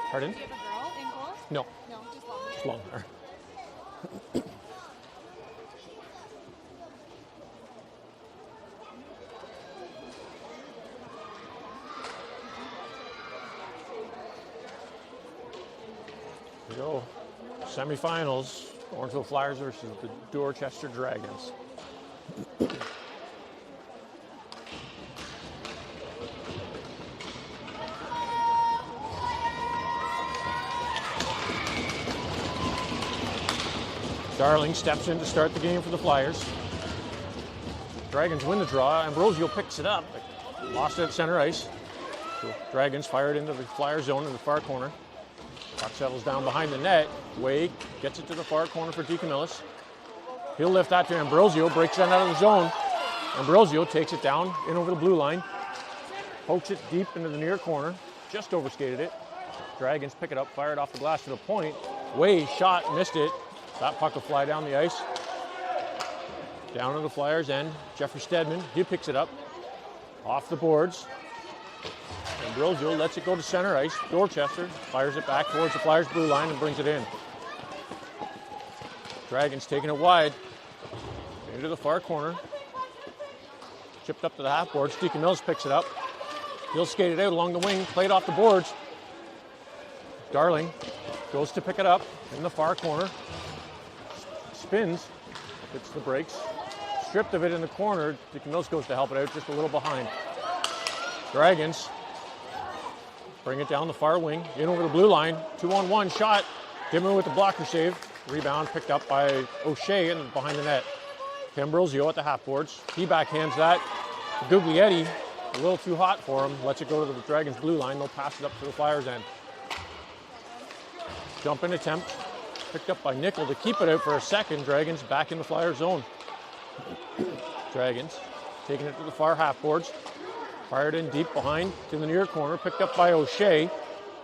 Pardon? Do you have a girl in goal? No. No, just long hair. Just long hair. Here we go. Semifinals. Orangeville Flyers versus the Dorchester Dragons. Darling steps in to start the game for the Flyers. Dragons win the draw. Ambrosio picks it up, but lost it at center ice. So Dragons fired into the Flyer zone in the far corner. Puck settles down behind the net. Wade gets it to the far corner for DeCamillis. He'll lift that to Ambrosio, breaks that out of the zone. Ambrosio takes it down in over the blue line, pokes it deep into the near corner, just overskated it. Dragons pick it up, fire it off the glass to the point. Wade shot, missed it. That puck will fly down the ice. Down to the Flyers' end. Jeffrey Stedman, he picks it up. Off the boards. Ambrosio lets it go to center ice. Dorchester fires it back towards the Flyers' blue line and brings it in. Dragons taking it wide. Into the far corner. Chipped up to the half boards. DeCamillis picks it up. He'll skate it out along the wing. Played off the boards. Darling goes to pick it up in the far corner. Spins, gets the brakes, stripped of it in the corner. DeCamillis goes to help it out, just a little behind. Dragons bring it down the far wing, in over the blue line. 2-on-1 shot, Dimmer with the blocker save. Rebound picked up by O'Shea and behind the net. Ambrosio at the half boards. He backhands that. Guglietti, a little too hot for him. Lets it go to the Dragons' blue line. They'll pass it up to the Flyers' end. Jump in attempt. Picked up by Nickel to keep it out for a second. Dragons back in the Flyers' zone. Dragons taking it to the far half boards. Fired in deep behind to the near corner. Picked up by O'Shea.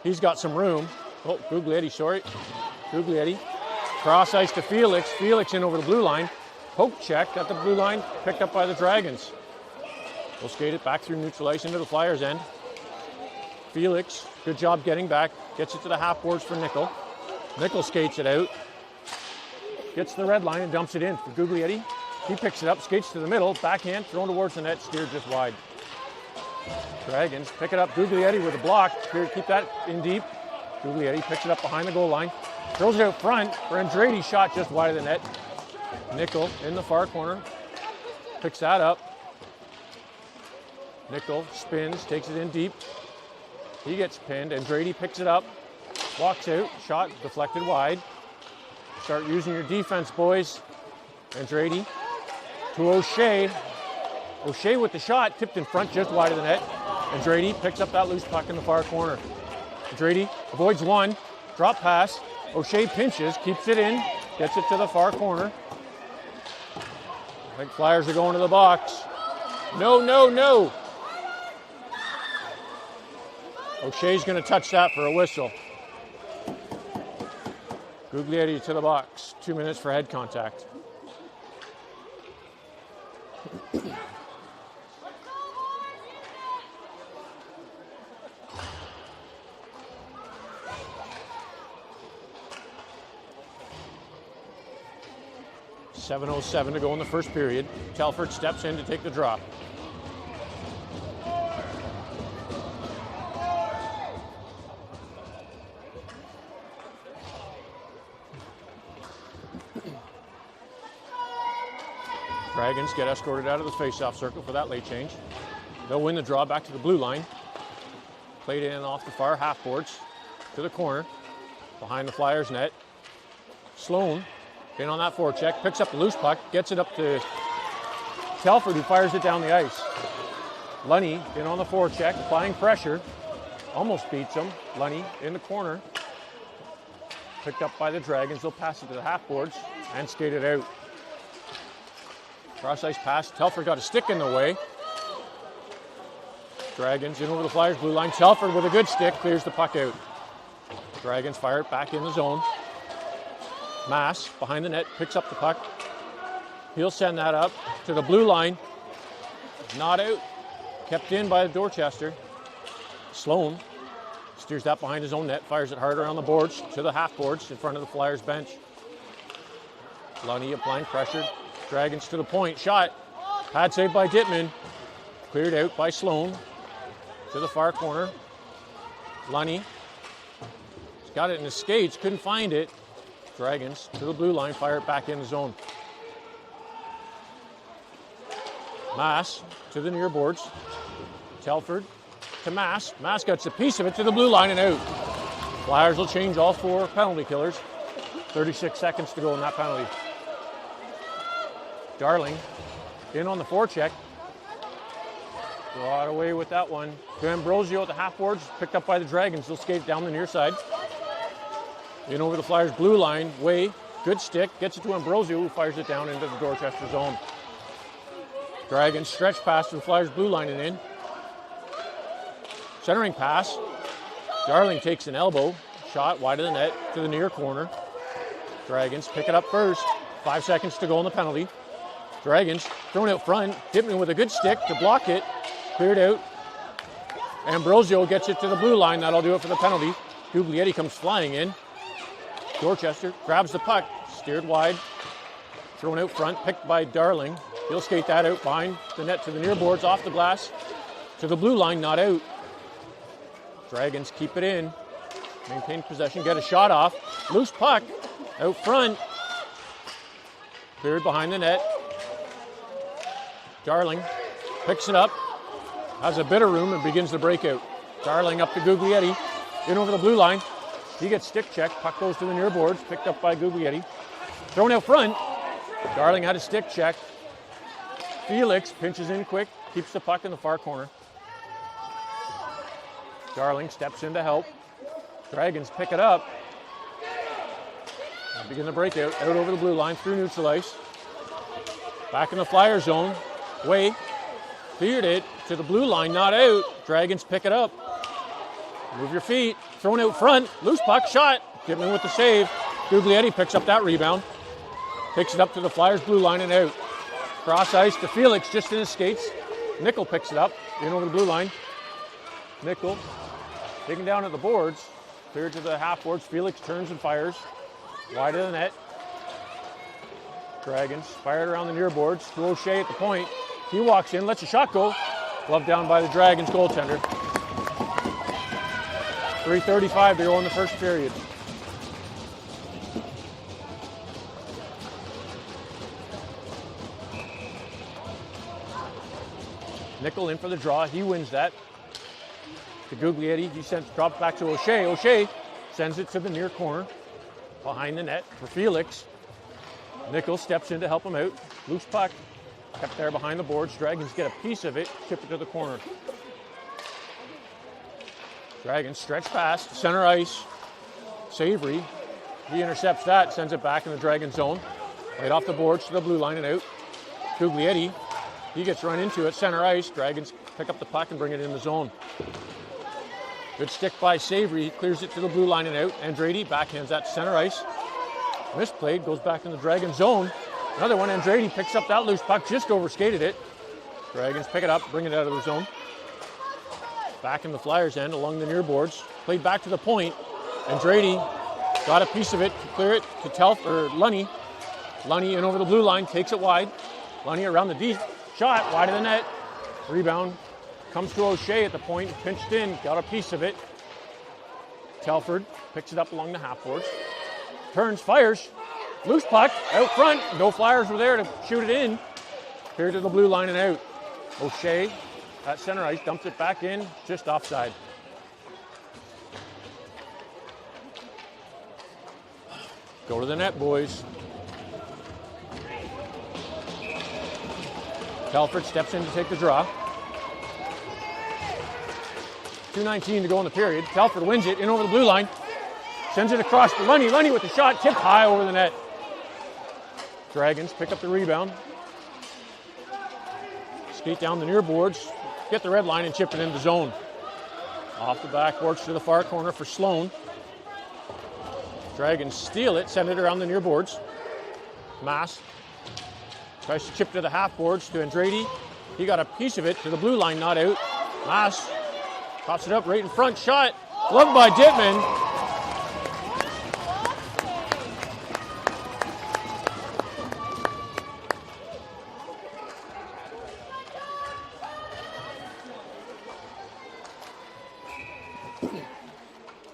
He's got some room. Oh, Guglietti, sorry. Guglietti. Cross ice to Felix. Felix in over the blue line. Poke check at the blue line. Picked up by the Dragons. We'll skate it back through neutral ice into the Flyers' end. Felix, good job getting back. Gets it to the half boards for Nickel. Nickel skates it out. Gets the red line and dumps it in for Guglietti. He picks it up, skates to the middle. Backhand, thrown towards the net, steered just wide. Dragons pick it up. Guglietti with a block. Keep that in deep. Guglietti picks it up behind the goal line. Throws it out front for Andrade. Shot just wide of the net. Nickel in the far corner. Picks that up. Nickel spins, takes it in deep. He gets pinned. Andrade picks it up. Walks out. Shot deflected wide. Start using your defense, boys. Andrade to O'Shea. O'Shea with the shot. Tipped in front just wide of the net. Andrade picks up that loose puck in the far corner. Andrade avoids one. Drop pass. O'Shea pinches. Keeps it in. Gets it to the far corner. I think Flyers are going to the box. No, no, no. O'Shea's going to touch that for a whistle. Guglietti to the box. 2 minutes for head contact. .707 to go in the first period. Telford steps in to take the drop. Dragons get escorted out of the face-off circle for that late change. They'll win the draw back to the blue line. Played in off the far half boards to the corner. Behind the Flyers net. Sloan in on that forecheck, picks up the loose puck, gets it up to Telford, who fires it down the ice. Lunny in on the forecheck, applying pressure. Almost beats him. Lunny in the corner. Picked up by the Dragons. They'll pass it to the half boards and skate it out. Cross ice pass. Telford got a stick in the way. Dragons in over the Flyers blue line. Telford with a good stick clears the puck out. Dragons fire it back in the zone. Mass behind the net, picks up the puck. He'll send that up to the blue line. Not out. Kept in by Dorchester. Sloan steers that behind his own net, fires it hard around the boards to the half boards in front of the Flyers bench. Lunny applying pressure. Dragons to the point. Shot. Pad saved by Dittman. Cleared out by Sloan to the far corner. Lunny. He's got it in his skates. Couldn't find it. Dragons to the blue line. Fire it back in the zone. Mass to the near boards. Telford to Mass. Mass gets a piece of it to the blue line and out. Flyers will change all four penalty killers. 36 seconds to go in that penalty. Darling in on the forecheck. Brought away with that one. To Ambrosio at the half boards. Picked up by the Dragons. They'll skate down the near side. In over the Flyers blue line. Way. Good stick. Gets it to Ambrosio, who fires it down into the Dorchester zone. Dragons stretch pass to the Flyers blue line and in. Centering pass. Darling takes an elbow. Shot wide of the net to the near corner. Dragons pick it up first. 5 seconds to go on the penalty. Dragons thrown out front. Dittman with a good stick to block it. Cleared out. Ambrosio gets it to the blue line. That'll do it for the penalty. Guglietti comes flying in. Dorchester grabs the puck. Steered wide. Thrown out front. Picked by Darling. He'll skate that out behind the net to the near boards, off the glass. To the blue line, not out. Dragons keep it in. Maintain possession. Get a shot off. Loose puck. Out front. Cleared behind the net. Darling picks it up, has a bit of room and begins the breakout. Darling up to Guglietti, in over the blue line. He gets stick checked. Puck goes to the near boards. Picked up by Guglietti. Thrown out front. Darling had a stick check. Felix pinches in quick. Keeps the puck in the far corner. Darling steps in to help. Dragons pick it up. And begin the breakout. Out over the blue line through neutral ice. Back in the Flyer zone. Way. Cleared it to the blue line. Not out. Dragons pick it up. Move your feet. Thrown out front. Loose puck. Shot. Dittman with the save. Guglietti picks up that rebound. Takes it up to the Flyers blue line and out. Cross ice to Felix just in his skates. Nickel picks it up. In over the blue line. Nickel. Digging down at the boards. Cleared to the half boards. Felix turns and fires. Wide of the net. Dragons fired around the near boards. To O'Shea at the point. He walks in, lets a shot go. Gloved down by the Dragons goaltender. 3:35 to go in the first period. Nickel in for the draw. He wins that. To Guglietti. He drops back to O'Shea. O'Shea sends it to the near corner. Behind the net for Felix. Nickel steps in to help him out. Loose puck. Kept there behind the boards. Dragons get a piece of it. Tip it to the corner. Dragons stretch past. Center ice. Savory. He intercepts that. Sends it back in the Dragon zone. Right off the boards to the blue line and out. Guglietti. He gets run into it. Center ice. Dragons pick up the puck and bring it in the zone. Good stick by Savory. He clears it to the blue line and out. Andrade backhands that to center ice. Misplayed. Goes back in the Dragon zone. Another one. Andrade picks up that loose puck. Just overskated it. Dragons pick it up. Bring it out of the zone. Back in the Flyers end along the near boards. Played back to the point. Andrade got a piece of it to clear it to Lunny. Lunny in over the blue line. Takes it wide. Lunny around the deep. Shot wide of the net. Rebound. Comes to O'Shea at the point, pinched in, got a piece of it. Telford picks it up along the half boards. Turns, fires. Loose puck, out front. No Flyers were there to shoot it in. Cleared to the blue line and out. O'Shea at center ice, dumps it back in, just offside. Go to the net, boys. Telford steps in to take the draw. 2:19 to go in the period. Telford wins it in over the blue line. Sends it across to Lunny. Lunny with the shot, tipped high over the net. Dragons pick up the rebound. Skate down the near boards. Get the red line and chip it in the zone. Off the backboards to the far corner for Sloan. Dragons steal it, send it around the near boards. Mass tries to chip to the half boards to Andrade. He got a piece of it to the blue line, not out. Mass pops it up right in front. Shot. Gloved by Dittman.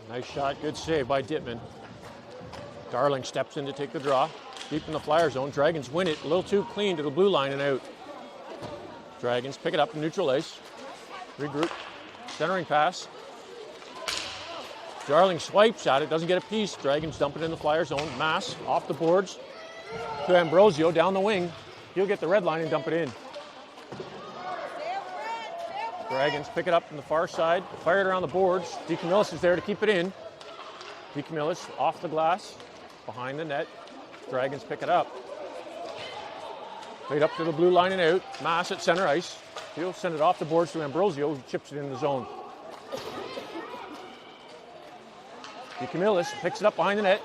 Nice shot. Good save by Dittman. Darling steps in to take the draw. Deep in the Flyer zone. Dragons win it. A little too clean to the blue line and out. Dragons pick it up in neutral ice. Regroup. Centering pass. Darling swipes at it, doesn't get a piece. Dragons dump it in the Flyer zone. Mass off the boards to Ambrosio down the wing. He'll get the red line and dump it in. Dragons pick it up from the far side, fire it around the boards. DeCamillis is there to keep it in. DeCamillis off the glass, behind the net. Dragons pick it up. Played up to the blue line and out. Mass at center ice. He'll send it off the boards to Ambrosio, who chips it in the zone. DeCamillis picks it up behind the net,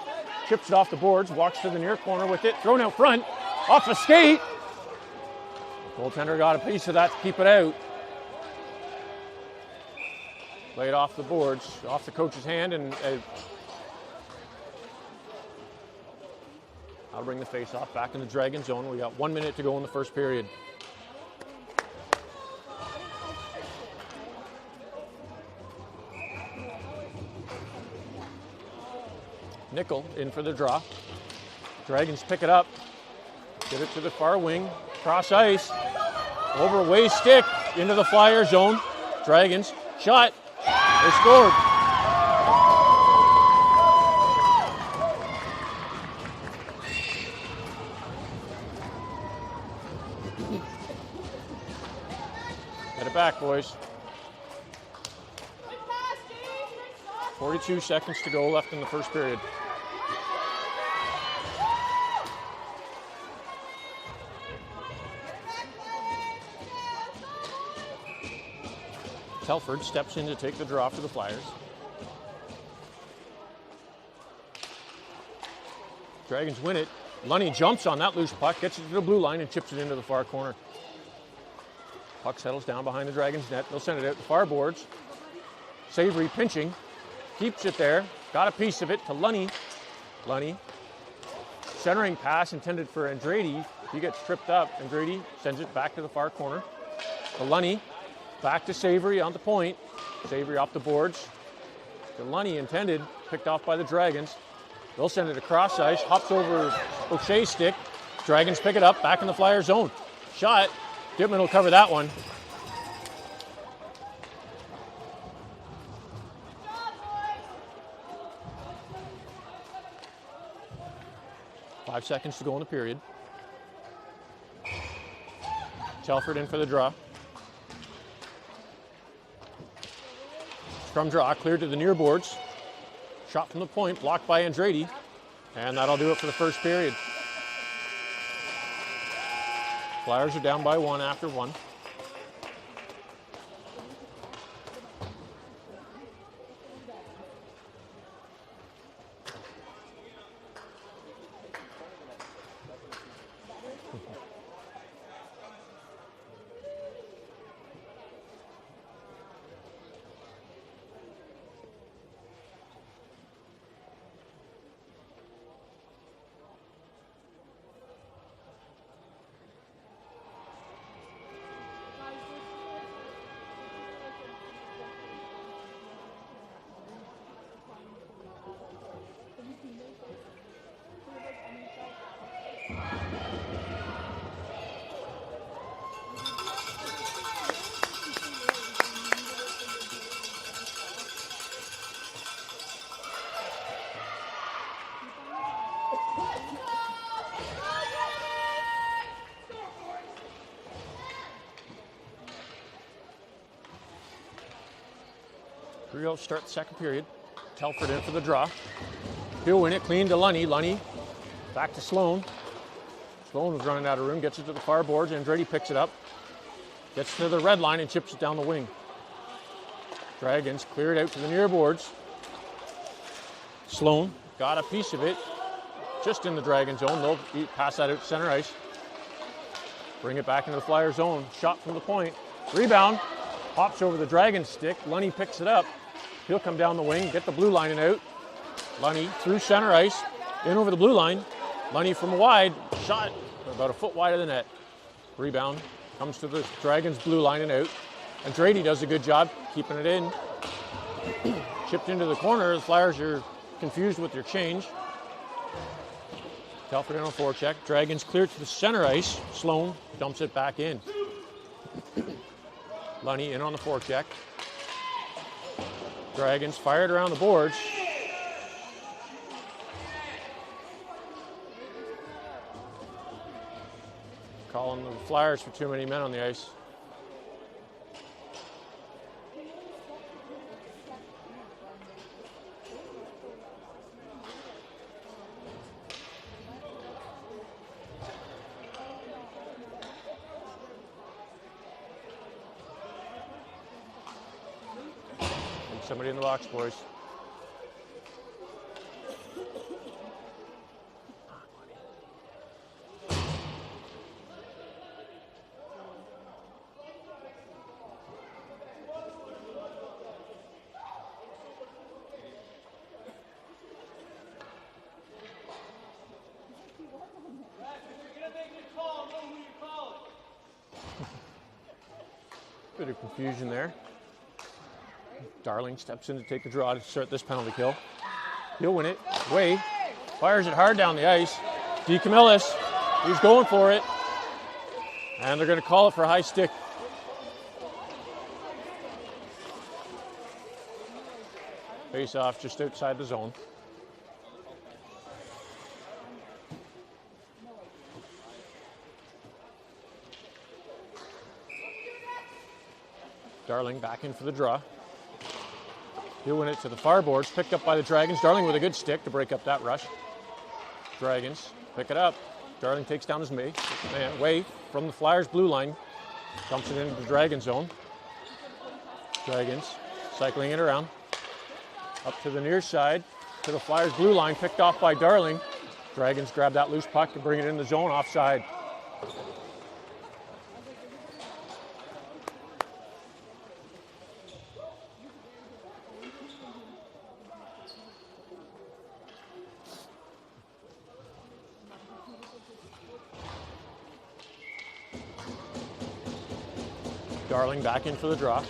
chips it off the boards, walks to the near corner with it, thrown out front, off a skate. Goaltender got a piece of that to keep it out. Played off the boards, off the coach's hand, and I'll bring the face-off back in the Dragon zone. We got 1 minute to go in the first period. Nickel in for the draw. Dragons pick it up. Get it to the far wing. Cross ice. Over Way's stick into the Flyer zone. Dragons. Shot. They scored. it back, boys. 42 seconds to go left in the first period. Telford steps in to take the draw for the Flyers. Dragons win it. Lunny jumps on that loose puck, gets it to the blue line, and chips it into the far corner. Puck settles down behind the Dragons' net. They'll send it out the far boards. Savory pinching. Keeps it there. Got a piece of it to Lunny. Lunny. Centering pass intended for Andrade. He gets tripped up. Andrade sends it back to the far corner. To Lunny. Back to Savory on the point. Savory off the boards. To Lunny intended. Picked off by the Dragons. They'll send it across ice. Hops over O'Shea's stick. Dragons pick it up. Back in the Flyer zone. Shot. Dipman will cover that one. Five seconds to go in the period. Telford in for the draw. Scrum draw, cleared to the near boards. Shot from the point, blocked by Andrade. And that'll do it for the first period. Flyers are down by one after one. We'll start the second period. Telford in for the draw. He'll win it clean to Lunny. Lunny back to Sloan. Sloan was running out of room, gets it to the far boards. Andrade picks it up. Gets to the red line and chips it down the wing. Dragons clear it out to the near boards. Sloan got a piece of it just in the Dragon zone. They'll pass that out to center ice. Bring it back into the Flyer zone. Shot from the point. Rebound. Hops over the Dragon stick. Lunny picks it up. He'll come down the wing, get the blue line and out. Lunny through center ice, in over the blue line. Lunny from wide, shot about a foot wide of the net. Rebound comes to the Dragons' blue line and out. Andrade does a good job keeping it in. Chipped into the corner. The Flyers are confused with their change. Telford in on forecheck. Dragons clear to the center ice. Sloan dumps it back in. Lunny in on the forecheck. Dragons fired around the boards. Calling the Flyers for too many men on the ice. Somebody in the box, boys. Bit of confusion there. Darling steps in to take the draw to start this penalty kill. He'll win it. Way. Fires it hard down the ice. DeCamillis. He's going for it. And they're going to call it for a high stick. Face off just outside the zone. Darling back in for the draw. He'll win it to the far boards, picked up by the Dragons. Darling with a good stick to break up that rush. Dragons pick it up. Darling takes down his man. Way from the Flyers blue line. Dumps it into the Dragon zone. Dragons cycling it around. Up to the near side. To the Flyers blue line. Picked off by Darling. Dragons grab that loose puck and bring it in the zone offside. Darling back in for the draw.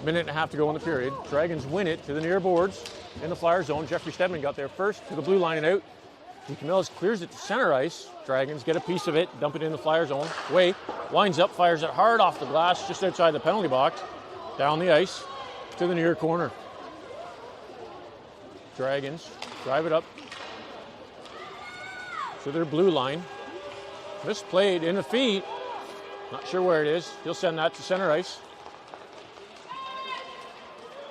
Minute and a half to go in the period. Dragons win it to the near boards in the Flyer zone. Jeffrey Stedman got there first to the blue line and out. Camillus clears it to center ice. Dragons get a piece of it, dump it in the Flyer zone. Way winds up, fires it hard off the glass just outside the penalty box. Down the ice to the near corner. Dragons drive it up to their blue line. Misplayed in the feet. Not sure where it is. He'll send that to center ice.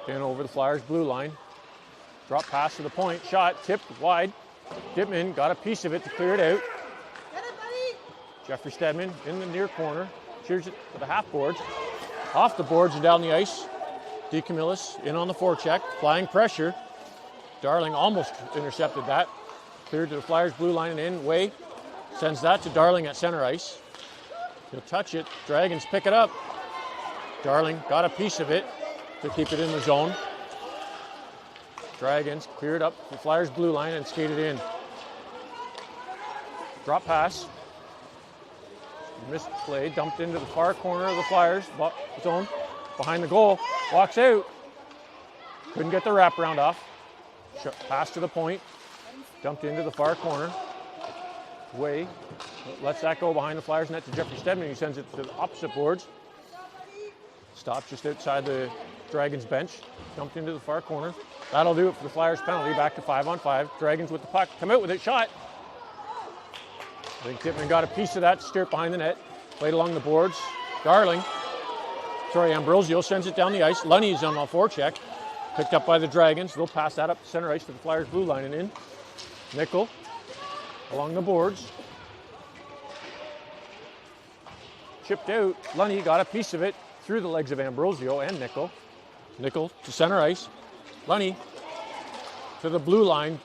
In over the Flyers blue line. Drop pass to the point. Shot tipped wide. Dittman got a piece of it to clear it out. Get it, buddy. Jeffrey Stedman in the near corner. Cheers it to the half boards. Off the boards and down the ice. Camillus in on the forecheck. Flying pressure. Darling almost intercepted that. Cleared to the Flyers blue line and in. Way sends that to Darling at center ice. He'll touch it. Dragons pick it up. Darling got a piece of it to keep it in the zone. Dragons cleared up the Flyers blue line and skated in. Drop pass. Misplay, dumped into the far corner of the Flyers zone. Behind the goal. Walks out. Couldn't get the wraparound off. Pass to the point. Dumped into the far corner. Way lets that go behind the Flyers net to Jeffrey Stedman. He sends it to the opposite boards. Stops just outside the Dragons bench. Dumped into the far corner. That'll do it for the Flyers penalty. Back to 5-on-5. Dragons with the puck. Come out with it. Shot. I think Tippman got a piece of that to steer it behind the net. Played along the boards. Ambrosio sends it down the ice. Lunny's on the forecheck. Picked up by the Dragons. They'll pass that up to center ice to the Flyers blue line and in. Nickel along the boards. Chipped out. Lunny got a piece of it through the legs of Ambrosio and Nickel. Nickel to center ice. Lunny to the blue line.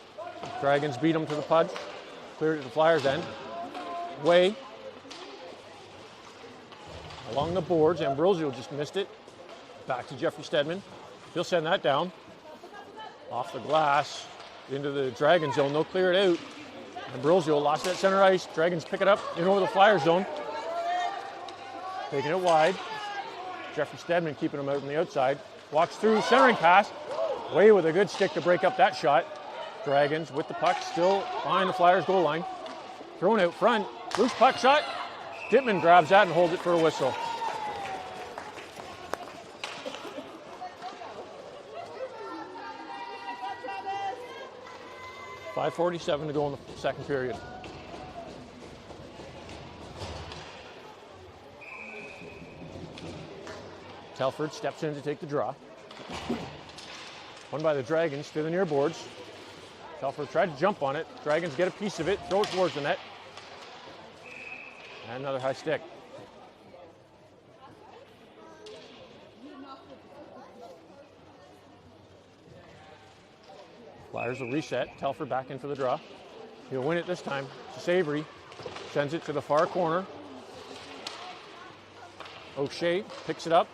Dragons beat him to the puck. Cleared it to the Flyers end. Way along the boards. Ambrosio just missed it. Back to Jeffrey Stedman. He'll send that down. Off the glass into the Dragon zone. They'll clear it out. Ambrosio lost that center ice. Dragons pick it up in over the Flyer zone. Taking it wide. Jeffrey Stedman keeping him out on the outside. Walks through, centering pass. Way with a good stick to break up that shot. Dragons with the puck still behind the Flyers goal line. Thrown out front. Loose puck shot. Dittman grabs that and holds it for a whistle. .5:47 to go in the second period. Telford steps in to take the draw. Won by the Dragons to the near boards. Telford tried to jump on it. Dragons get a piece of it, throw it towards the net. And another high stick. Flyers will reset. Telford back in for the draw. He'll win it this time to Savory. Sends it to the far corner. O'Shea picks it up.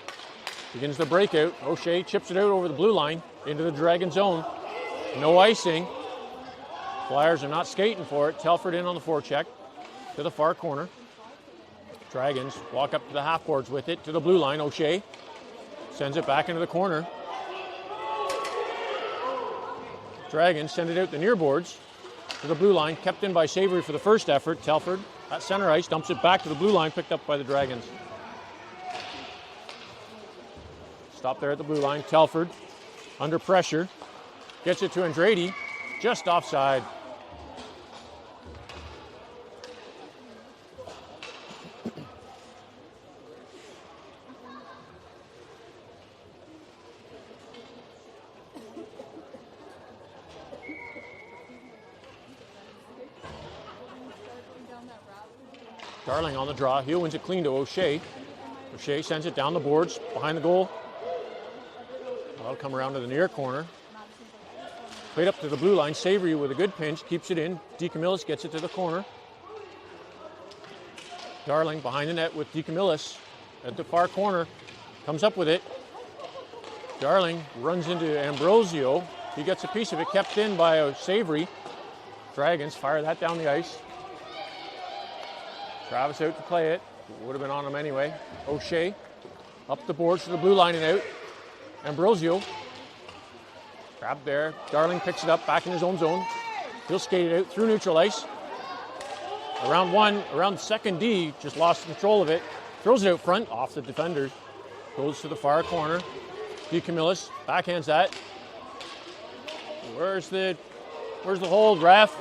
Begins the breakout. O'Shea chips it out over the blue line into the Dragon zone. No icing. Flyers are not skating for it. Telford in on the forecheck to the far corner. Dragons walk up to the half boards with it to the blue line. O'Shea sends it back into the corner. Dragons send it out the near boards to the blue line. Kept in by Savory for the first effort. Telford at center ice dumps it back to the blue line. Picked up by the Dragons. Stop there at the blue line. Telford under pressure. Gets it to Andrade. Just offside. Darling on the draw. He wins it clean to O'Shea. O'Shea sends it down the boards behind the goal. That'll come around to the near corner. Played up to the blue line. Savory with a good pinch. Keeps it in. DeCamillis gets it to the corner. Darling behind the net with DeCamillis at the far corner. Comes up with it. Darling runs into Ambrosio. He gets a piece of it, kept in by Savory. Dragons fire that down the ice. Travis out to play it. Would have been on him anyway. O'Shea up the boards to the blue line and out. Ambrosio grabbed there. Darling picks it up back in his own zone. He'll skate it out through neutral ice. Around second D, just lost control of it. Throws it out front, off the defenders. Goes to the far corner. DeCamillis backhands that. Where's the hold, ref?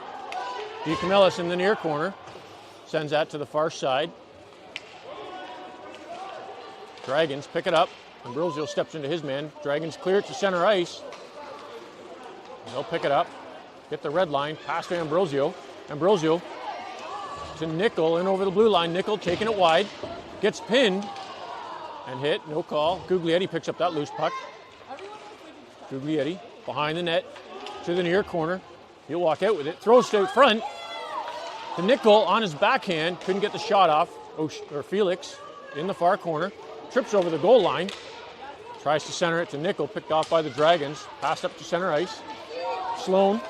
DeCamillis in the near corner. Sends that to the far side. Dragons pick it up. Ambrosio steps into his man. Dragons clear it to center ice. They'll pick it up. Get the red line. Pass to Ambrosio. Ambrosio to Nickel in over the blue line. Nickel taking it wide. Gets pinned and hit. No call. Guglietti picks up that loose puck. Guglietti behind the net to the near corner. He'll walk out with it. Throws it out front to Nickel on his backhand. Couldn't get the shot off. Felix in the far corner. Trips over the goal line. Tries to center it to Nickel. Picked off by the Dragons. Passed up to center ice. Sloan.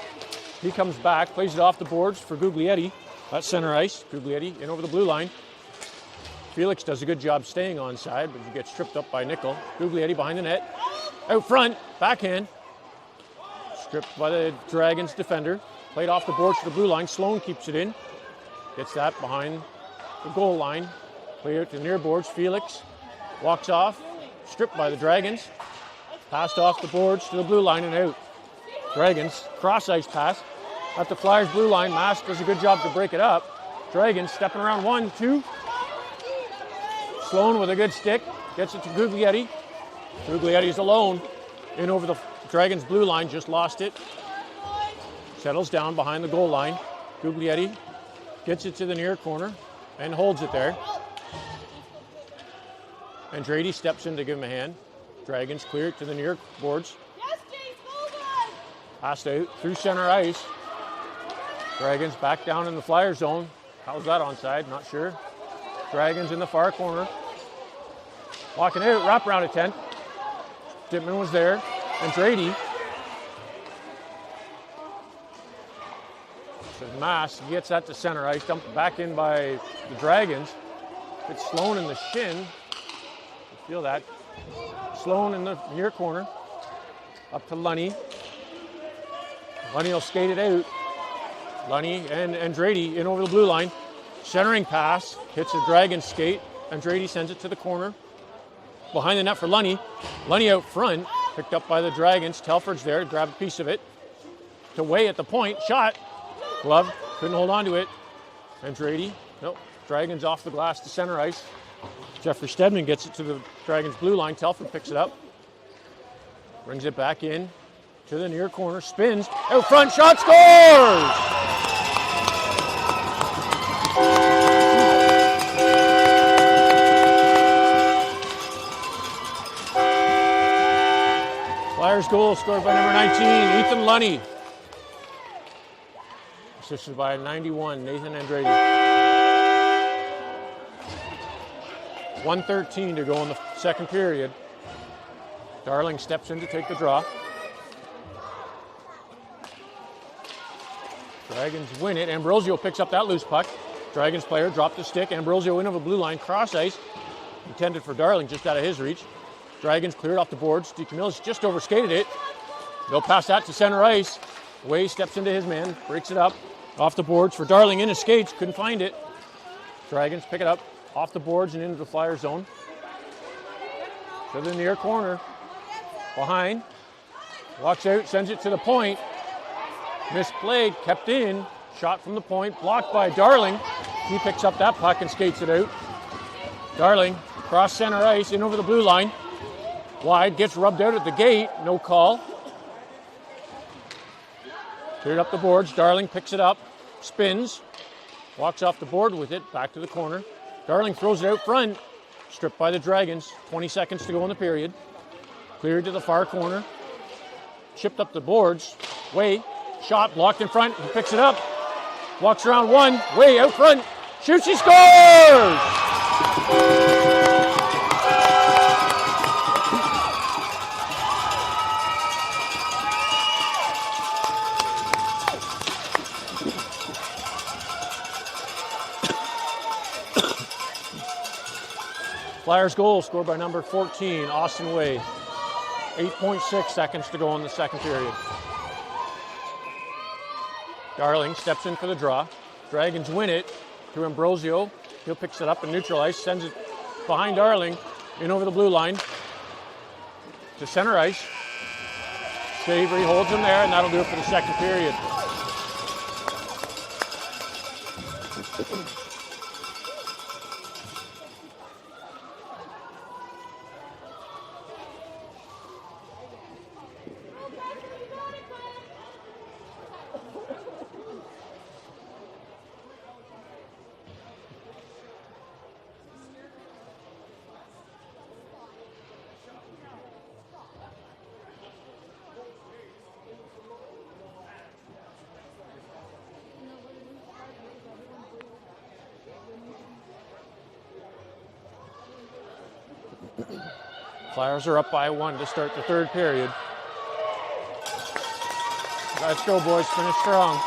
He comes back. Plays it off the boards for Guglietti. That's center ice. Guglietti in over the blue line. Felix does a good job staying onside, but he gets tripped up by Nickel. Guglietti behind the net. Out front. Backhand. Stripped by the Dragons defender. Played off the boards to the blue line. Sloan keeps it in. Gets that behind the goal line. Play out to the near boards. Felix walks off. Stripped by the Dragons. Passed off the boards to the blue line and out. Dragons cross ice pass at the Flyers blue line. Mask does a good job to break it up. Dragons stepping around 1, 2. Sloan with a good stick. Gets it to Guglietti. Guglietti's alone in over the Dragons blue line. Just lost it. Settles down behind the goal line. Guglietti gets it to the near corner and holds it there. Andrade steps in to give him a hand. Dragons clear it to the near boards. Passed out through center ice. Dragons back down in the Flyer zone. How's that onside? Not sure. Dragons in the far corner. Walking out, wrap around attempt. Dittman was there. Andrade. Says Mass gets that to center ice. Dumped back in by the Dragons. It's Sloan in the shin. You feel that. Sloan in the near corner. Up to Lunny. Lunny will skate it out. Lunny and Andrade in over the blue line. Centering pass. Hits a Dragon skate. Andrade sends it to the corner. Behind the net for Lunny. Lunny out front. Picked up by the Dragons. Telford's there to grab a piece of it. To Way at the point. Shot. Glove. Couldn't hold on to it. Andrade. Nope. Dragons off the glass to center ice. Jeffrey Stedman gets it to the Dragons blue line. Telford picks it up. Brings it back in to the near corner. Spins. Out front. Shot. Scores! Flyers goal scored by number 19, Ethan Lunny. Assisted by 91, Nathan Andrade. 1:13 to go in the second period. Darling steps in to take the draw. Dragons win it. Ambrosio picks up that loose puck. Dragons player dropped the stick. Ambrosio in over blue line, cross ice. Intended for Darling, just out of his reach. Dragons cleared off the boards. DeCamillis just overskated it. They'll pass that to center ice. Way steps into his man, breaks it up. Off the boards for Darling in his skates, couldn't find it. Dragons pick it up off the boards and into the Flyer zone. To the near corner. Behind. Walks out, sends it to the point. Misplayed, kept in. Shot from the point, blocked by Darling. He picks up that puck and skates it out. Darling, cross center ice, in over the blue line. Wide, gets rubbed out at the gate, no call. Cleared up the boards, Darling picks it up, spins, walks off the board with it, back to the corner. Darling throws it out front, stripped by the Dragons. 20 seconds to go in the period. Cleared to the far corner. Chipped up the boards. Way, shot blocked in front. He picks it up. Walks around one. Way out front. Shoots, he scores! Flyers goal scored by number 14, Austin Way. 8.6 seconds to go in the second period. Darling steps in for the draw. Dragons win it to Ambrosio. He'll picks it up and neutral ice, sends it behind Darling, in over the blue line to center ice. Savory holds him there, and that'll do it for the second period. Flyers are up by 1 to start the third period. Let's go, boys. Finish strong.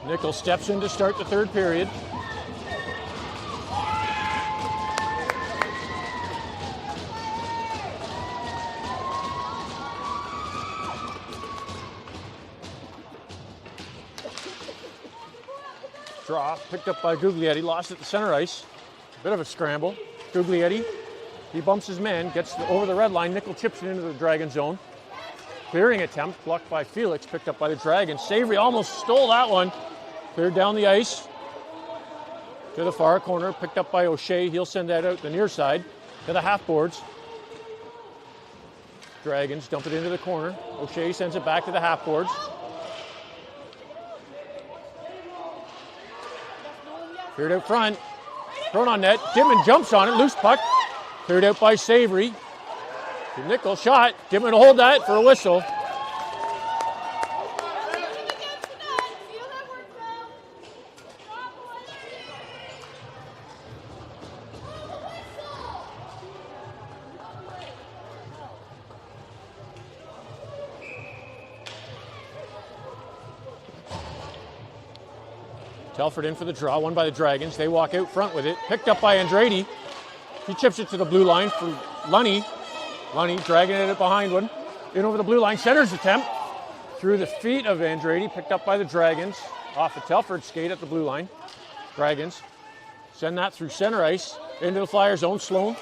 Nickel steps in to start the third period. Draw, picked up by Guglietti, lost at the center ice. Bit of a scramble. Guglietti, he bumps his man, gets over the red line. Nickel chips it into the Dragon zone. Clearing attempt, blocked by Felix, picked up by the Dragons. Savory almost stole that one. Cleared down the ice to the far corner, picked up by O'Shea. He'll send that out the near side to the half boards. Dragons dump it into the corner. O'Shea sends it back to the half boards. Cleared out front, thrown on net. Dimon jumps on it, loose puck. Cleared out by Savory. Nickel shot. Dimon will hold that for a whistle. Telford in for the draw, won by the Dragons. They walk out front with it. Picked up by Andrade. He chips it to the blue line for Lunny. Lunny dragging it behind one. In over the blue line. Center's attempt. Through the feet of Andrade. Picked up by the Dragons. Off a Telford skate at the blue line. Dragons send that through center ice. Into the Flyers zone. Sloan.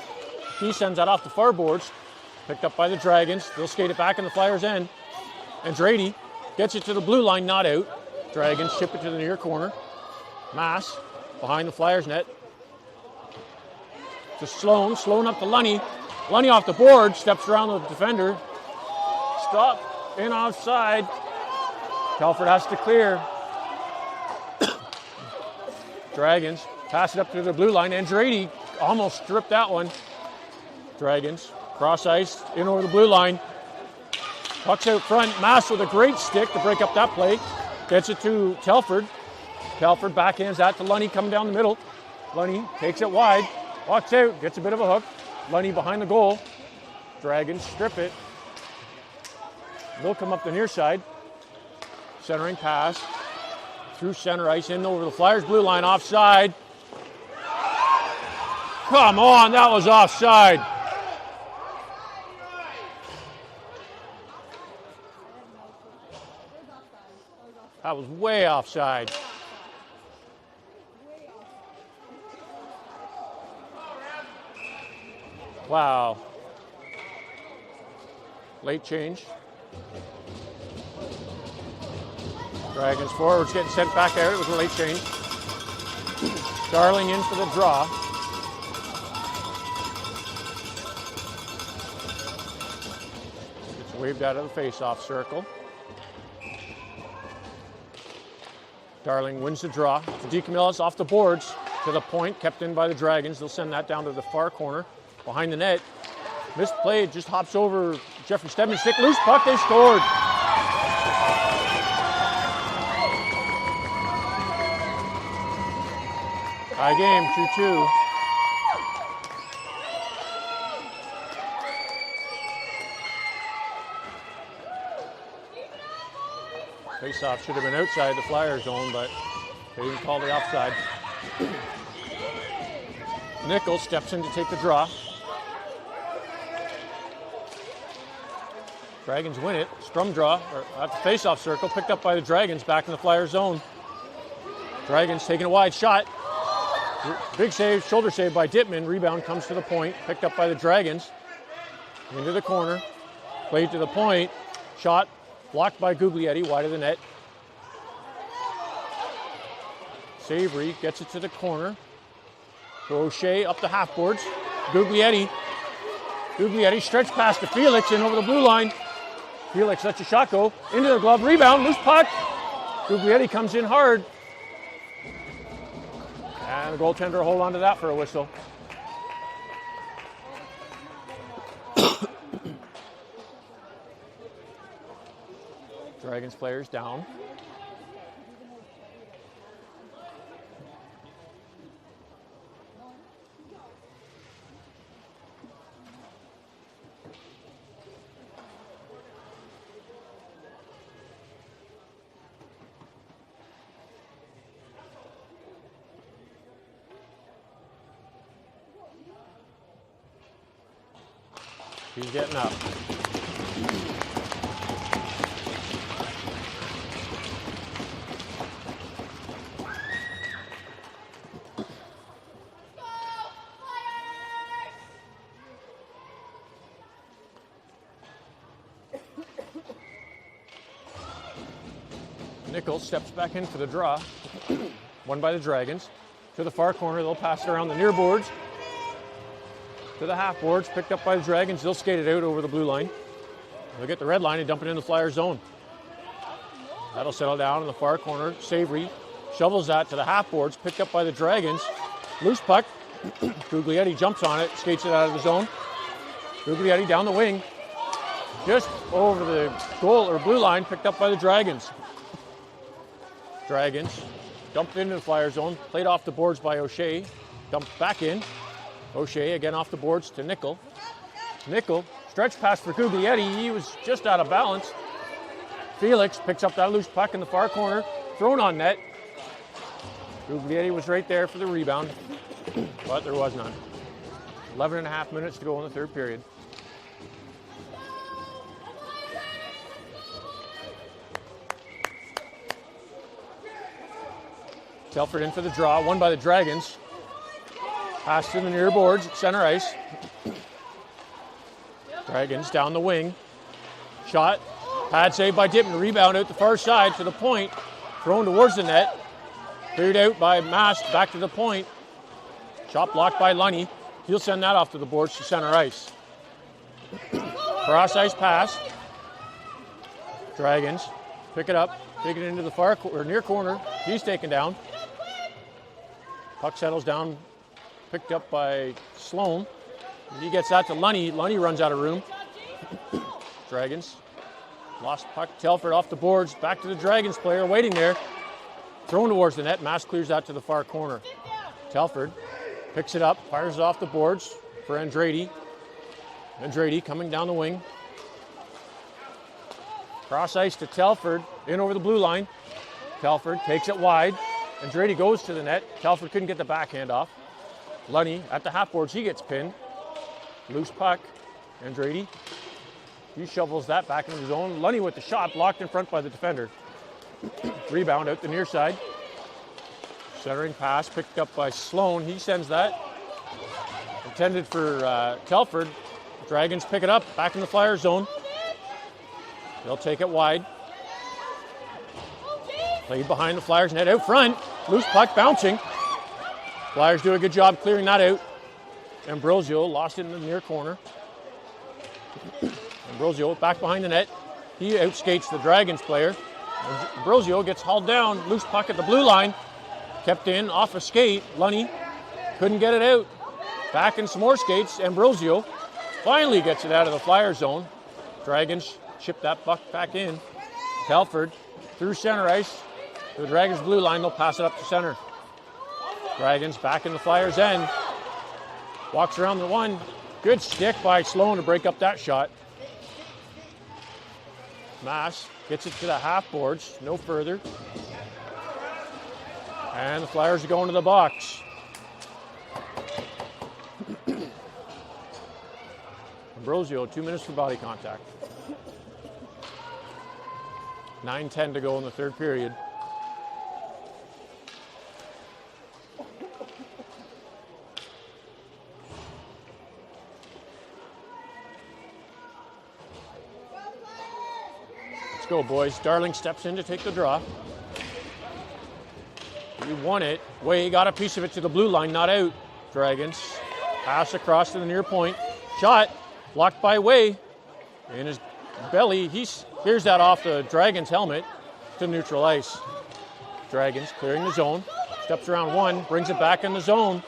He sends that off the far boards. Picked up by the Dragons. They'll skate it back in the Flyers' end. Andrade gets it to the blue line. Not out. Dragons chip it to the near corner. Mass behind the Flyers net to Sloan. Sloan up to Lunny. Lunny off the board, steps around the defender. Stop in offside. Telford has to clear. Dragons pass it up to the blue line. Andrade almost stripped that one. Dragons cross ice in over the blue line. Puck's out front. Mass with a great stick to break up that play. Gets it to Telford. Telford backhands that to Lunny coming down the middle. Lunny takes it wide, walks out, gets a bit of a hook. Lunny behind the goal. Dragons strip it. They'll come up the near side. Centering pass through center ice in over the Flyers blue line, offside. Come on, that was offside. That was way offside. Wow. Late change. Dragons forwards getting sent back out. It was a late change. Darling in for the draw. Waved out of the face-off circle. Darling wins the draw. DeCamillis off the boards to the point, kept in by the Dragons. They'll send that down to the far corner, behind the net. Missed play, just hops over Jeffrey Stedman's stick. Loose puck, they scored. Tie game, 2-2. Face-off should have been outside the Flyers zone, but they didn't call the offside. Nichols steps in to take the draw. Dragons win it. Scrum draw at the face-off circle, picked up by the Dragons back in the Flyers zone. Dragons taking a wide shot. Big save, shoulder save by Dittman. Rebound comes to the point, picked up by the Dragons. Into the corner, played to the point. Shot blocked by Guglietti, wide of the net. Savory gets it to the corner. To O'Shea up the half boards. Guglietti stretch pass to Felix in over the blue line. Felix lets a shot go into the glove. Rebound, loose puck. Guglietti comes in hard. And the goaltender will hold on to that for a whistle. Dragons players down. He's getting up. Nichols steps back in for the draw. Won by the Dragons. To the far corner, they'll pass it around the near boards. To the half boards, picked up by the Dragons. They'll skate it out over the blue line. They'll get the red line and dump it in the Flyer zone. That'll settle down in the far corner. Savory shovels that to the half boards, picked up by the Dragons. Loose puck. Guglietti jumps on it, skates it out of the zone. Guglietti down the wing. Just over the goal or blue line, picked up by the Dragons. Dragons dumped into the Flyer zone, played off the boards by O'Shea. Dumped back in. O'Shea again off the boards to Nickel. Nickel, stretch pass for Guglietti. He was just out of balance. Felix picks up that loose puck in the far corner, thrown on net. Guglietti was right there for the rebound, but there was none. 11 and a half minutes to go in the third period. Telford in for the draw, won by the Dragons. Pass to the near boards at center ice. Dragons down the wing. Shot. Pad save by Dittman. Rebound out the far side to the point. Thrown towards the net. Cleared out by Mast. Back to the point. Shot blocked by Lunny. He'll send that off to the boards to center ice. Cross ice pass. Dragons pick it up. Take it into the far or near corner. He's taken down. Puck settles down. Picked up by Sloan. He gets that to Lunny. Lunny runs out of room. Dragons. Lost puck. Telford off the boards. Back to the Dragons player waiting there. Thrown towards the net. Mass clears that to the far corner. Telford picks it up. Fires it off the boards for Andrade. Andrade coming down the wing. Cross ice to Telford. In over the blue line. Telford takes it wide. Andrade goes to the net. Telford couldn't get the backhand off. Lunny at the half boards, he gets pinned. Loose puck. Andrade. He shovels that back into the zone. Lunny with the shot, blocked in front by the defender. Rebound out the near side. Centering pass picked up by Sloan. He sends that. Intended for Telford. Dragons pick it up, back in the Flyer zone. They'll take it wide. Played behind the Flyers net out front. Loose puck bouncing. Flyers do a good job clearing that out. Ambrosio lost it in the near corner. Ambrosio back behind the net. He outskates the Dragons player. Ambrosio gets hauled down, loose puck at the blue line. Kept in, off a skate. Lunny couldn't get it out. Back in some more skates. Ambrosio finally gets it out of the Flyer zone. Dragons chip that puck back in. Telford through center ice to the Dragons blue line. They'll pass it up to center. Dragons back in the Flyers' end. Walks around the one. Good stick by Sloan to break up that shot. Mass gets it to the half boards. No further. And the Flyers are going to the box. Ambrosio, 2 minutes for body contact. 9:10 to go in the third period. Let's go, boys. Darling steps in to take the draw. He won it. Way got a piece of it to the blue line, not out. Dragons pass across to the near point. Shot blocked by Way. In his belly, he hears that off the Dragons helmet to neutral ice. Dragons clearing the zone. Steps around one, brings it back in the zone.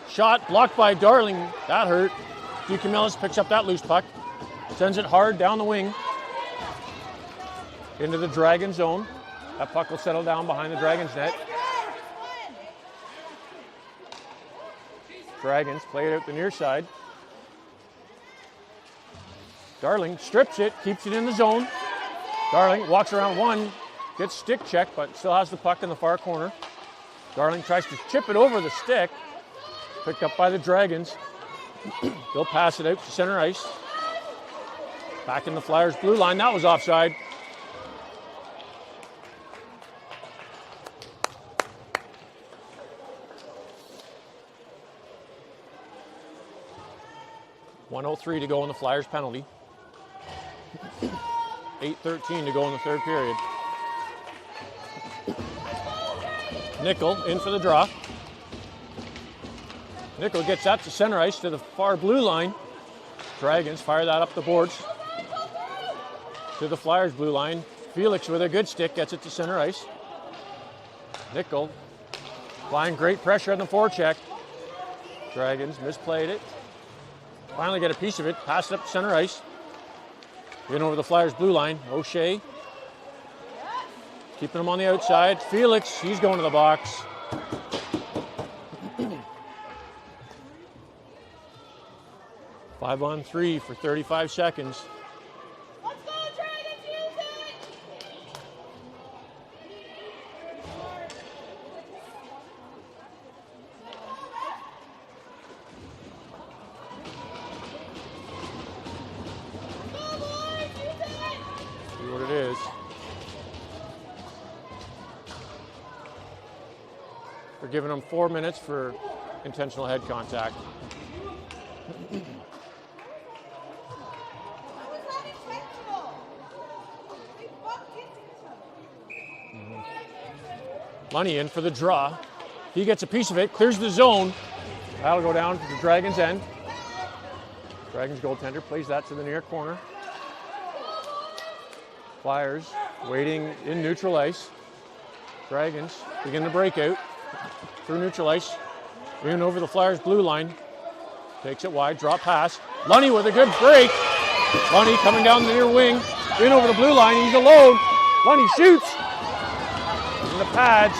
Shot blocked by Darling. That hurt. DeCamillis picks up that loose puck. Sends it hard down the wing. Into the Dragon zone. That puck will settle down behind the Dragons net. Dragons play it out the near side. Darling strips it, keeps it in the zone. Darling walks around one, gets stick checked, but still has the puck in the far corner. Darling tries to chip it over the stick. Picked up by the Dragons. They'll pass it out to center ice. Back in the Flyers blue line, that was offside. .103 to go in the Flyers penalty. 8:13 to go in the third period. Nickel in for the draw. Nickel gets that to center ice to the far blue line. Dragons fire that up the boards to the Flyers blue line. Felix with a good stick gets it to center ice. Nickel applying great pressure on the forecheck. Dragons misplayed it. Finally get a piece of it, pass it up to center ice. In over the Flyers blue line. O'Shea keeping him on the outside. Felix, he's going to the box. Five on three for 35 seconds. Let's go, Dragons, use it! See what it is. We're giving them 4 minutes for intentional head contact. Money in for the draw. He gets a piece of it, clears the zone. That'll go down to the Dragons' end. Dragons goaltender plays that to the near corner. Flyers waiting in neutral ice. Dragons begin the breakout through neutral ice. In over the Flyers blue line. Takes it wide, drop pass. Lunny with a good break. Lunny coming down the near wing. In over the blue line, he's alone. Lunny shoots. In the pads.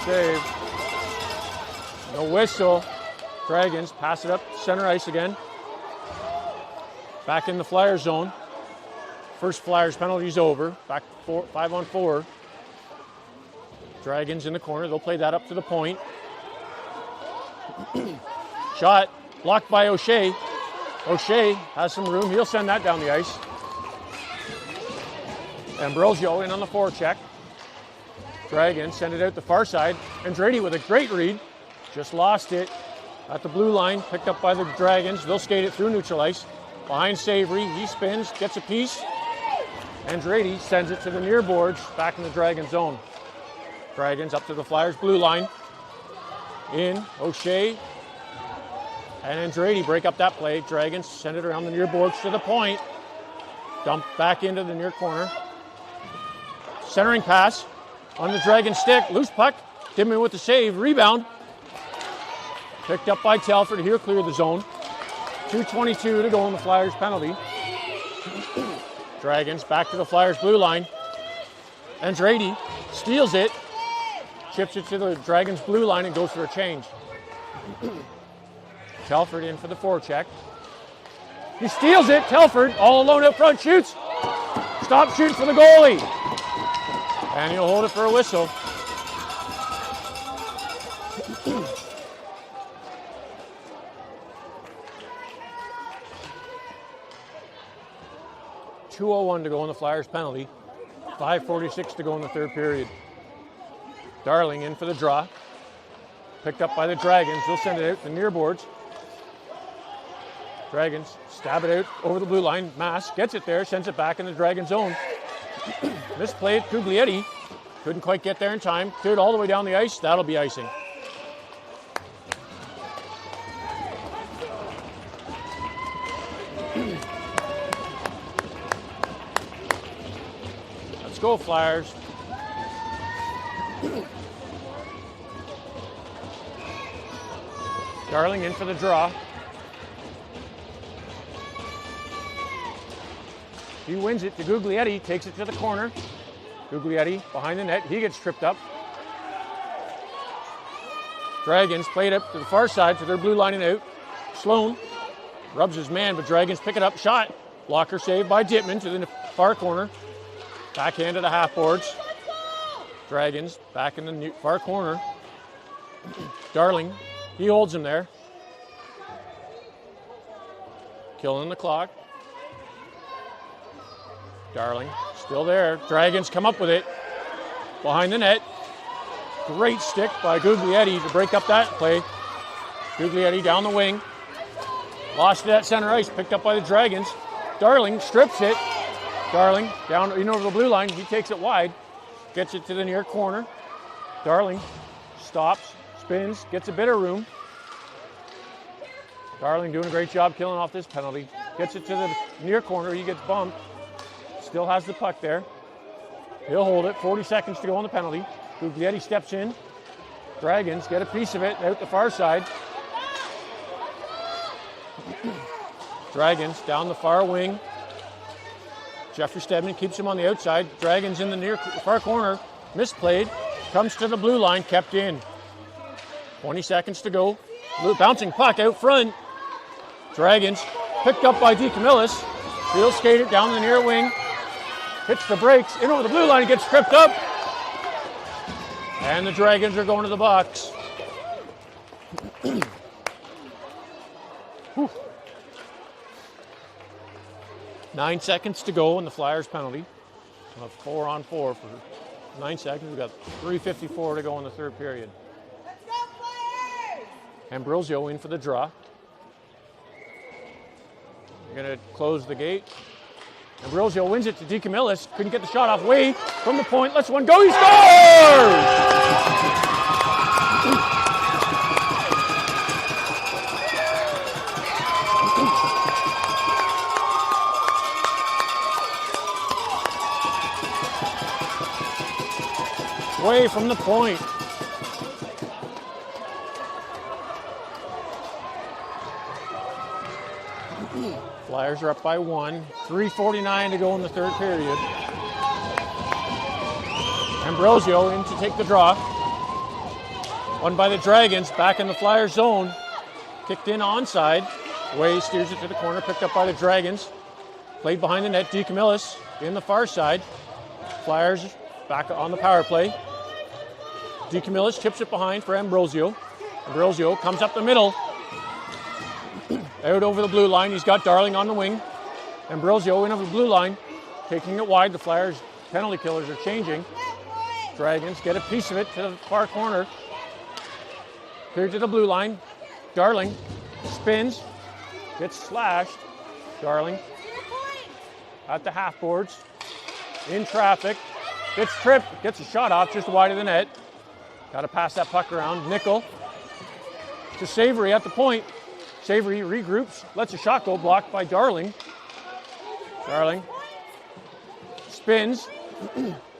Save. No whistle. Dragons pass it up center ice again. Back in the Flyer zone. First Flyers penalty's over. Back 5 on 4. Dragons in the corner. They'll play that up to the point. Shot blocked by O'Shea. O'Shea has some room. He'll send that down the ice. Ambrosio in on the forecheck. Dragons send it out the far side. Andretti with a great read. Just lost it at the blue line. Picked up by the Dragons. They'll skate it through neutral ice. Behind Savory. He spins, gets a piece. Andretti sends it to the near boards. Back in the Dragon zone. Dragons up to the Flyers blue line. In. O'Shea And Andrade break up that play. Dragons send it around the near boards to the point. Dump back into the near corner. Centering pass on the Dragon stick. Loose puck. Dimmy with the save. Rebound. Picked up by Telford. Here clear the zone. 2:22 to go in the Flyers penalty. Dragons back to the Flyers blue line. Andrade steals it. Chips it to the Dragons blue line and goes for a change. Telford in for the forecheck. He steals it. Telford all alone up front. Shoots. Stop shooting for the goalie. And he'll hold it for a whistle. .201 to go in the Flyers penalty. 5:46 to go in the third period. Darling in for the draw. Picked up by the Dragons. They'll send it out to the near boards. Dragons stab it out over the blue line. Mass gets it there, sends it back in the Dragon zone. Misplayed. Cuglietti couldn't quite get there in time. Cleared all the way down the ice. That'll be icing. Let's go, Flyers. Darling in for the draw. He wins it to Guglietti, takes it to the corner. Guglietti behind the net. He gets tripped up. Dragons played up to the far side to their blue line and out. Sloan rubs his man, but Dragons pick it up. Shot. Blocker saved by Dittman to the far corner. Backhand to the half boards. Dragons back in the far corner. Darling, he holds him there. Killing the clock. Darling still there. Dragons come up with it. Behind the net. Great stick by Guglietti to break up that play. Guglietti down the wing. Lost it at center ice. Picked up by the Dragons. Darling strips it. Darling down in over the blue line. He takes it wide. Gets it to the near corner. Darling stops, spins, gets a bit of room. Darling doing a great job killing off this penalty. Gets it to the near corner. He gets bumped. Still has the puck there. He'll hold it. 40 seconds to go on the penalty. Guglietti steps in. Dragons get a piece of it out the far side. Dragons down the far wing. Jeffrey Stedman keeps him on the outside. Dragons in the near far corner. Misplayed. Comes to the blue line. Kept in. 20 seconds to go. Bouncing puck out front. Dragons picked up by DeCamillis. He'll skate it down the near wing. Hits the brakes. In over the blue line. Gets tripped up. And the Dragons are going to the box. 9 seconds to go in the Flyers penalty. 4-on-4 for 9 seconds. We've got 3:54 to go in the third period. Let's go, Flyers! Ambrosio in for the draw. They're going to close the gate. Ambrosio wins it to DeCamillis. Couldn't get the shot off. Way from the point. Let's one go. He scores! Way from the point. Flyers are up by 1. 3:49 to go in the third period. Ambrosio in to take the draw. Won by the Dragons. Back in the Flyers zone. Kicked in onside. Way steers it to the corner. Picked up by the Dragons. Played behind the net. DeCamillis in the far side. Flyers back on the power play. DeCamillis chips it behind for Ambrosio. Ambrosio comes up the middle. Out over the blue line. He's got Darling on the wing. Ambrosio in over the blue line. Taking it wide. The Flyers penalty killers are changing. Dragons get a piece of it to the far corner. Cleared to the blue line. Darling spins. Gets slashed. Darling at the half boards. In traffic. Gets tripped. Gets a shot off just wide of the net. Got to pass that puck around. Nickel to Savory at the point. Savory regroups, lets a shot go, blocked by Darling. Darling spins,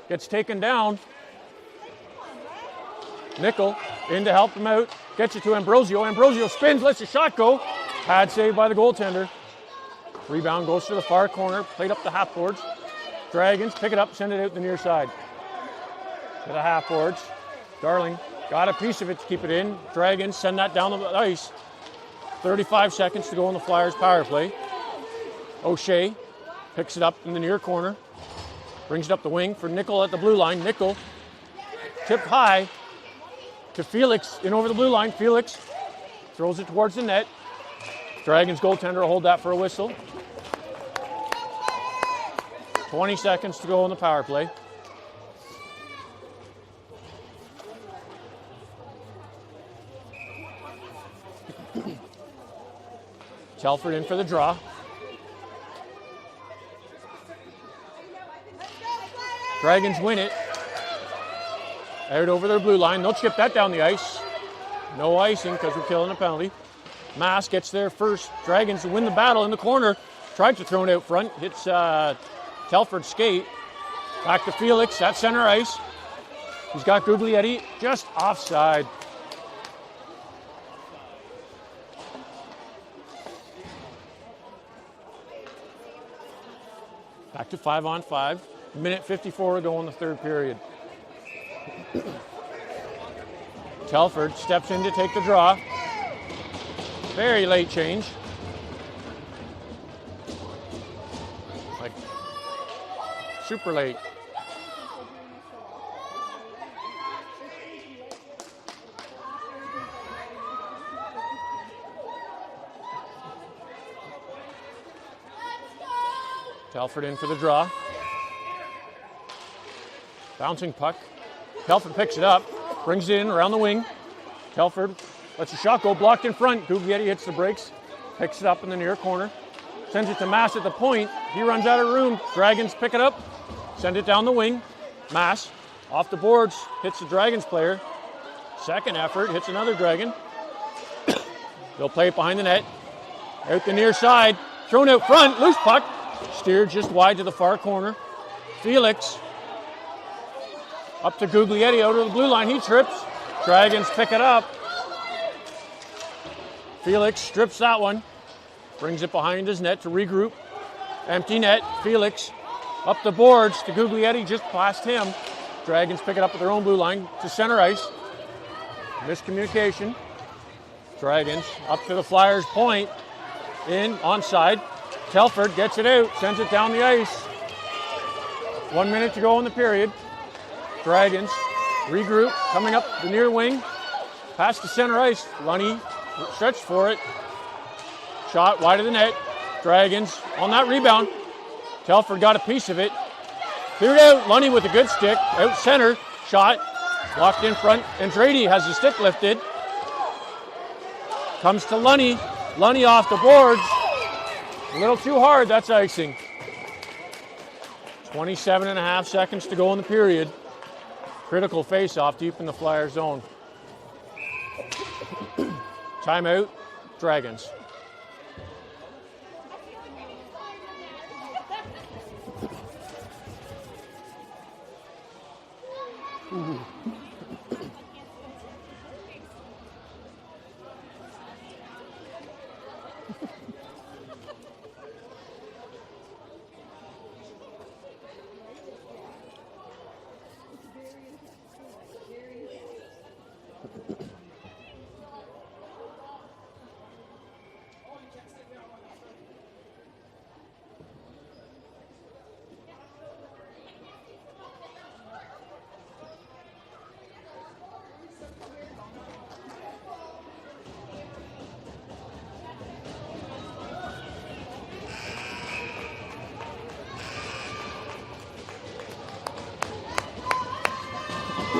gets taken down. Nickel in to help him out, gets it to Ambrosio. Ambrosio spins, lets a shot go. Pad save by the goaltender. Rebound goes to the far corner, played up the half boards. Dragons pick it up, send it out the near side. To the half boards. Darling got a piece of it to keep it in. Dragons send that down the ice. 35 seconds to go in the Flyers power play. O'Shea picks it up in the near corner. Brings it up the wing for Nickel at the blue line. Nickel tipped high to Felix in over the blue line. Felix throws it towards the net. Dragons goaltender will hold that for a whistle. 20 seconds to go in the power play. Telford in for the draw. Dragons win it. Out over their blue line. They'll chip that down the ice. No icing because we're killing a penalty. Mass gets there first. Dragons win the battle in the corner. Tried to throw it out front. Hits Telford's skate. Back to Felix at center ice. He's got Guglietti just offside. Back to 5-on-5. Minute 54 to go in the third period. Telford steps in to take the draw. Very late change. Like, super late. Telford in for the draw. Bouncing puck. Telford picks it up, brings it in around the wing. Telford lets a shot go, blocked in front. Guglietti hits the brakes, picks it up in the near corner. Sends it to Mass at the point. He runs out of room. Dragons pick it up, send it down the wing. Mass off the boards, hits the Dragons player. Second effort, hits another Dragon. They'll play it behind the net. Out the near side, thrown out front, loose puck. Steered just wide to the far corner. Felix up to Guglietti out of the blue line. He trips. Dragons pick it up. Felix strips that one. Brings it behind his net to regroup. Empty net. Felix up the boards to Guglietti just past him. Dragons pick it up at their own blue line to center ice. Miscommunication. Dragons up to the Flyers point. In, onside. Telford gets it out, sends it down the ice. 1 minute to go in the period. Dragons regroup, coming up the near wing. Pass to center ice. Lunny stretched for it. Shot wide of the net. Dragons on that rebound. Telford got a piece of it. Cleared out. Lunny with a good stick. Out center. Shot. Blocked in front. Andrade has the stick lifted. Comes to Lunny. Lunny off the boards. A little too hard. That's icing. 27.5 seconds to go in the period. Critical face-off deep in the Flyer zone. Timeout, Dragons.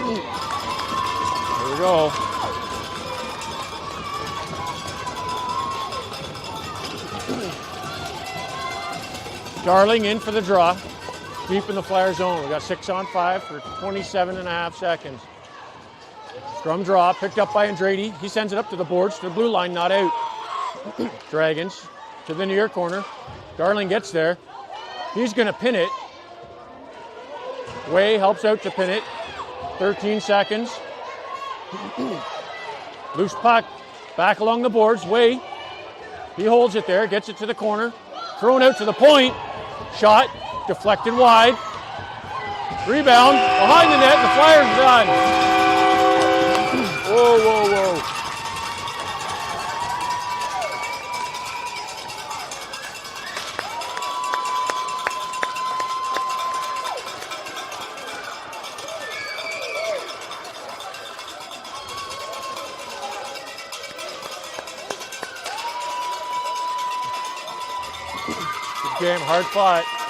Here we go. Darling in for the draw. Deep in the Flyer zone. We got 6-on-5 for 27.5 seconds. Scrum draw, picked up by Andrade. He sends it up to the boards, to the blue line, not out. Dragons to the near corner. Darling gets there. He's going to pin it. Way helps out to pin it. 13 seconds. Loose puck. Back along the boards. Way. He holds it there. Gets it to the corner. Thrown out to the point. Shot. Deflected wide. Rebound. Behind the net. The Flyers done. Whoa, whoa, whoa. Good game, hard fought.